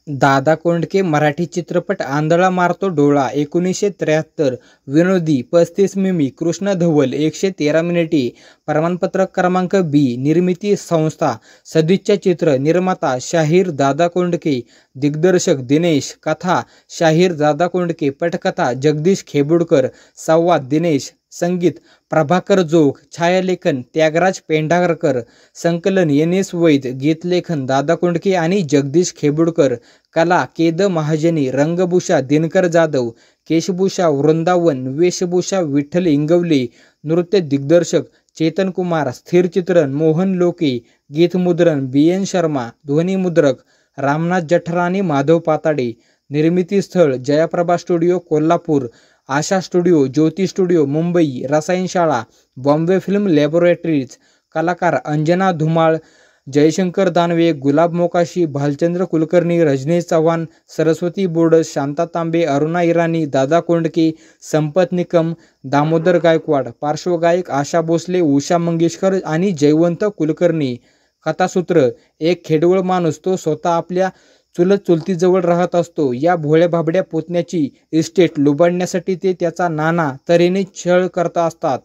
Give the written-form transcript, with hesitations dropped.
दादा कोंडके मराठी चित्रपट आंधळा मारतो डोळा 1973 विनोदी 35 मिमी कृष्ण धवल 113 मिनिटे प्रमाणपत्र क्रमांक बी निर्मिती संस्था सदिच्छा चित्र निर्माता शाहीर दादा कोंडके दिग्दर्शक दिनेश कथा शाहीर दादा कोंडके पटकथा जगदीश खेबुडकर संवाद दिनेश संगीत प्रभाकर जोग छायालेखन त्यागराज पेंढारकर संकलन एन.एस. वैद गीतलेखन दादा कोंडके आणि जगदीश खेबुडकर कला केद महाजनी रंगभूषा दिनकर जाधव केशभूषा वृंदावन वेशभूषा विठ्ठल इंगवले नृत्य दिग्दर्शक चेतन कुमार स्थिरचित्रण मोहन लोके गीतमुद्रण बी.एन. शर्मा ध्वनिमुद्रक रामनाथ जठर आणि माधव पाताडे निर्मिती स्थळ Jayprabha studio Kolhapur Asha studio Jyoti studio Mumbai रसायनशाळा बॉम्बे फिल्म लॅबोरेटरीज कलाकार अंजना धुमाळ जयशंकर दानवे गुलाब मोकाशी भालचंद्र कुलकर्णी रजनीश चव्हाण सरस्वती बोडस शांता तांबे अरुणा इराणी दादा कोंडके संपत निकम दामोदर गायकवाड पार्श्वगायक आशा भोसले उषा मंगेशकर आणि जयवंत कुलकर्णी कथासूत्र एक खेडवळ माणूस तो स्वतः आपल्या चुलतीजवळ राहत असतो. या भोळ्या भाबड्या पुतण्याची इस्टेट लुबाडण्यासाठी ते त्याचा नाना तऱ्हेने छळ करत असतात.